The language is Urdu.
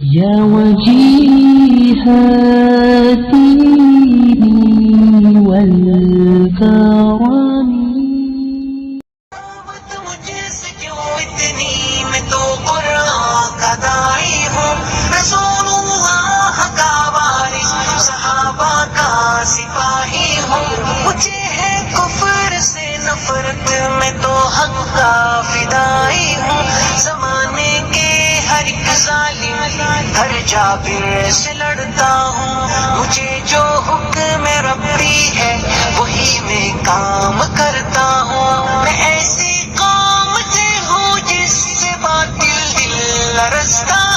يا وجيها الدين والكرم. مجھ سے کیوں اتنی، میں تو قرآن کا داعی ہوں، رسول اللہ کا وارث، صحابہ کا سپاہی ہوں. مجھے ہے کفر سے نفرت، میں تو حق کا فدائی ہوں. زمانے کے ہر ایک ظالم ہر جابر سے لڑتا ہوں. مجھے جو حکم ربی ہے وہی میں کام کرتا ہوں. میں ایسی قوم سے ہوں جس سے باطل دل لرزتا